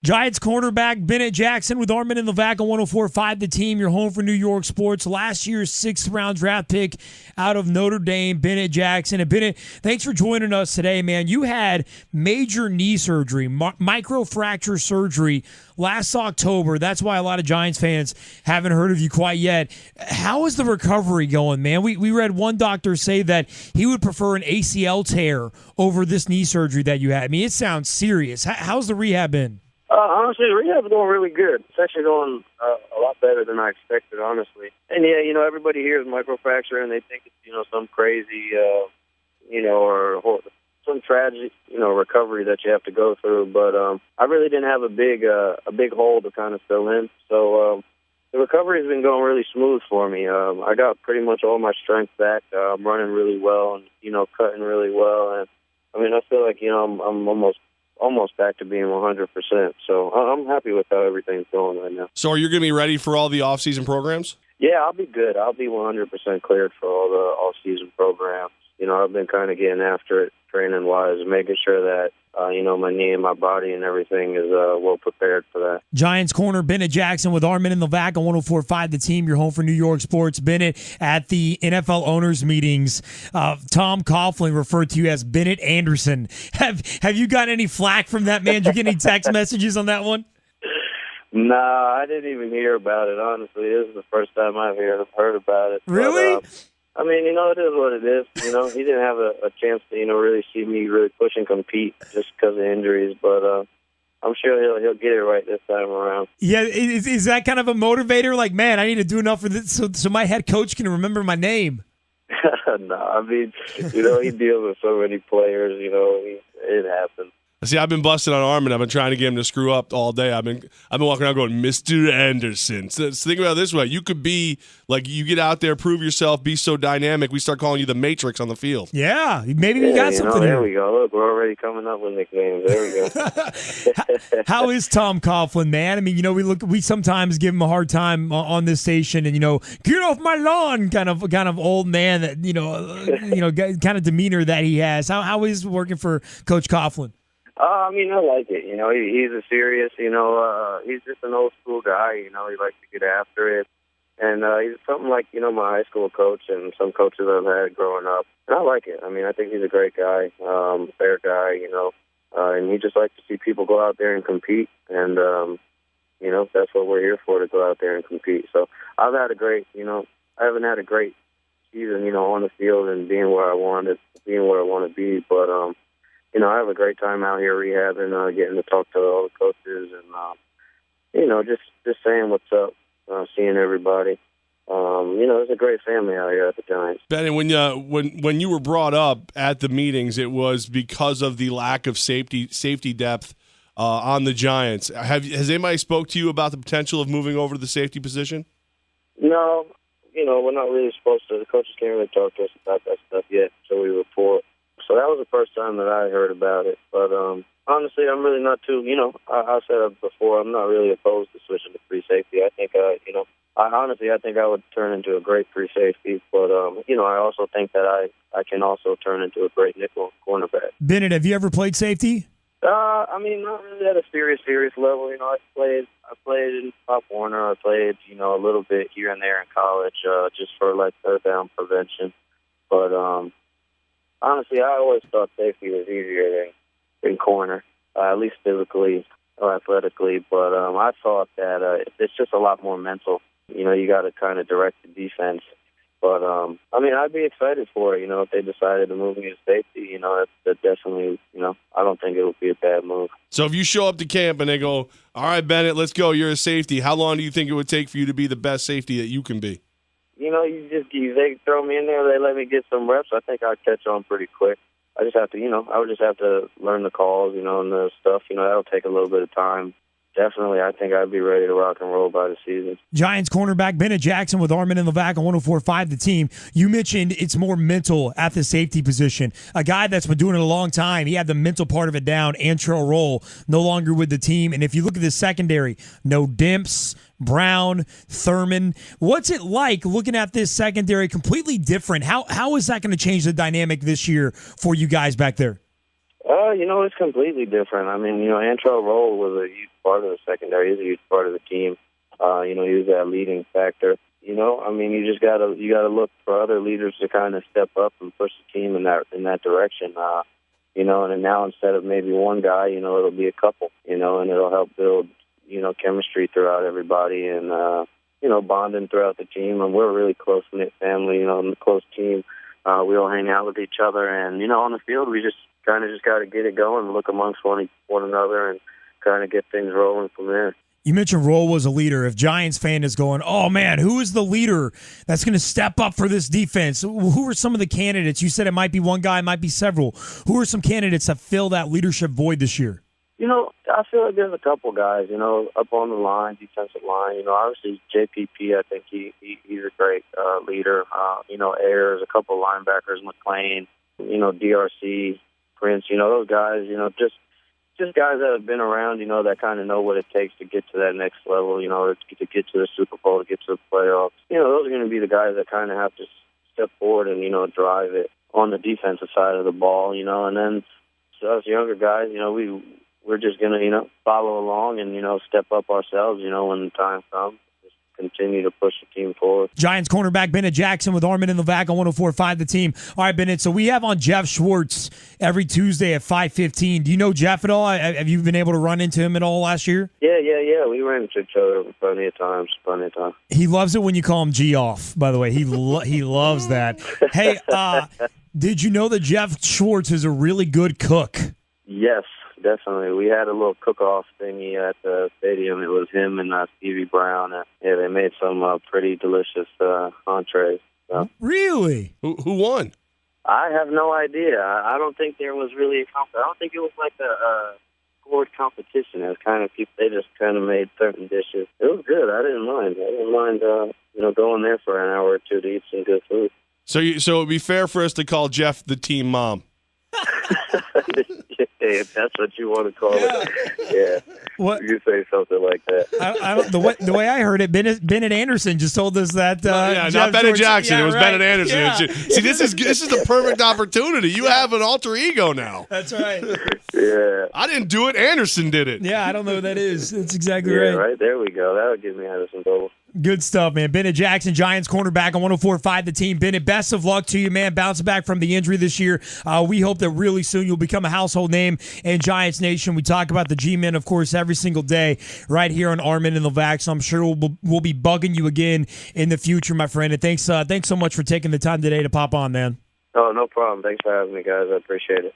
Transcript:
Giants cornerback Bennett Jackson with Armen Levack on 104.5 The Team. Your home for New York sports. Last year's 6th-round draft pick out of Notre Dame, Bennett Jackson. And Bennett, thanks for joining us today, man. You had major knee surgery, microfracture surgery last October. That's why a lot of Giants fans haven't heard of you quite yet. How is the recovery going, man? We read one doctor say that he would prefer an ACL tear over this knee surgery that you had. I mean, it sounds serious. How's the rehab been? Honestly, the rehab's going really good. It's actually going a lot better than I expected, honestly. And yeah, everybody hears microfracture and they think it's, some crazy, or some tragic, recovery that you have to go through. But I really didn't have a big hole to kind of fill in. So the recovery has been going really smooth for me. I got pretty much all my strength back. I'm running really well and, cutting really well. And I mean, I feel like, I'm almost back to being 100%. So I'm happy with how everything's going right now. So are you going to be ready for all the off-season programs? Yeah, I'll be good. I'll be 100% cleared for all the off-season programs. I've been kind of getting after it training-wise, making sure that, my knee and my body and everything is well prepared for that. Giants corner Bennett Jackson with Armen Levack on 104.5 The Team, your home for New York sports. Bennett, at the NFL owners meetings, Tom Coughlin referred to you as Bennett Anderson. Have you got any flack from that man? Did you get any text messages on that one? No, I didn't even hear about it, honestly. This is the first time I've heard about it. Really? But, I mean, it is what it is. He didn't have a chance to, really see me really push and compete just because of injuries. But I'm sure he'll get it right this time around. Yeah, is that kind of a motivator? Like, man, I need to do enough for this so my head coach can remember my name. No, I mean, he deals with so many players. It happens. See, I've been busting on Armen. I've been trying to get him to screw up all day. I've been walking around going, Mr. Anderson. So think about it this way. You could be, like, you get out there, prove yourself, be so dynamic, we start calling you the Matrix on the field. Yeah, maybe we got something there we go. Look, we're already coming up with nicknames. There we go. How is Tom Coughlin, man? I mean, we sometimes give him a hard time on this station and, get off my lawn kind of old man that, kind of demeanor that he has. How is it working for Coach Coughlin? I like it. He's a serious, he's just an old school guy. He likes to get after it. And he's something like, my high school coach and some coaches I've had growing up. And I like it. I mean, I think he's a great guy, fair guy, and he just likes to see people go out there and compete. And, that's what we're here for, to go out there and compete. So I've had I haven't had a great season, on the field and being where I want to be. But, I have a great time out here rehabbing, getting to talk to all the coaches and, just saying what's up, seeing everybody. It's a great family out here at the Giants. Ben, when you were brought up at the meetings, it was because of the lack of safety depth on the Giants. Has anybody spoke to you about the potential of moving over to the safety position? No, we're not really supposed to. The coaches can't really talk to us about that stuff yet, so we report. So that was the first time that I heard about it. But honestly, I'm really not too, I said it before, I'm not really opposed to switching to free safety. I think, I think I would turn into a great free safety. But, I also think that I can also turn into a great nickel cornerback. Bennett, have you ever played safety? Not really at a serious level. I played in Pop Warner. I played, a little bit here and there in college, just for like third down prevention. But, honestly, I always thought safety was easier than corner, at least physically or athletically. But I thought that it's just a lot more mental. You got to kind of direct the defense. But, I'd be excited for it, if they decided to move me to safety. That definitely, I don't think it would be a bad move. So if you show up to camp and they go, all right, Bennett, let's go, you're a safety, how long do you think it would take for you to be the best safety that you can be? They throw me in there, they let me get some reps. I think I'd catch on pretty quick. I just have to, I would just have to learn the calls, and the stuff. That'll take a little bit of time. Definitely, I think I'd be ready to rock and roll by the season. Giants cornerback Bennett Jackson with Armen Levack on 104.5 The Team. You mentioned it's more mental at the safety position. A guy that's been doing it a long time, he had the mental part of it down. Antrell Roll, no longer with the team. And if you look at the secondary, no Demps, Brown, Thurman. What's it like looking at this secondary completely different? How is that going to change the dynamic this year for you guys back there? It's completely different. I mean, Antrell Roll was a huge part of the secondary. He's a huge part of the team. He was that leading factor. You just gotta look for other leaders to kind of step up and push the team in that direction. And then now instead of maybe one guy, it'll be a couple. And it'll help build, chemistry throughout everybody and bonding throughout the team. And we're a really close knit family. And a close team. We all hang out with each other, and on the field we just got to get it going, look amongst one another, and kind of get things rolling from there. You mentioned Roll was a leader. If Giants fan is going, oh man, who is the leader that's going to step up for this defense? Who are some of the candidates? You said it might be one guy, it might be several. Who are some candidates that fill that leadership void this year? I feel like there's a couple guys, up on the line, defensive line. Obviously JPP, I think he's a great leader. Ayers, a couple linebackers, McClain, DRC, Prince, those guys, just guys that have been around, that kind of know what it takes to get to that next level, to get to the Super Bowl, to get to the playoffs. Those are going to be the guys that kind of have to step forward and, drive it on the defensive side of the ball, and then so us younger guys, we're just going to, follow along and, step up ourselves, when the time comes. Just continue to push the team forward. Giants cornerback Bennett Jackson with Armen Levack on 104.5 The Team. All right, Bennett, so we have on Jeff Schwartz every Tuesday at 5:15. Do you know Jeff at all? Have you been able to run into him at all last year? Yeah. We ran into each other plenty of times. He loves it when you call him G off, by the way. He loves that. Hey, did you know that Jeff Schwartz is a really good cook? Yes. Definitely. We had a little cook-off thingy at the stadium. It was him and Stevie Brown. They made some pretty delicious entrees. So. Really? Who won? I have no idea. I don't think there was really a competition. I don't think it was like a scored competition. It was kind of people. They just kind of made certain dishes. It was good. I didn't mind. Going there for an hour or two to eat some good food. So it would be fair for us to call Jeff the team mom. If that's what you want to call it, yeah. What? You say something like that. The way I heard it, Bennett Anderson just told us that. Not Bennett Jackson. Yeah, it was right. Bennett Anderson. Yeah. See, this is the perfect opportunity. You have an alter ego now. That's right. Yeah. I didn't do it. Anderson did it. Yeah, I don't know who that is. That's exactly Yeah, right. right. There we go. That would give me Anderson Bowl. Good stuff, man. Bennett Jackson, Giants cornerback on 104.5 The Team. Bennett, best of luck to you, man. Bouncing back from the injury this year. We hope that really soon you'll become a household name in Giants Nation. We talk about the G-Men, of course, every single day right here on Armen and Levack, so I'm sure we'll be bugging you again in the future, my friend. And thanks so much for taking the time today to pop on, man. Oh, no problem. Thanks for having me, guys. I appreciate it.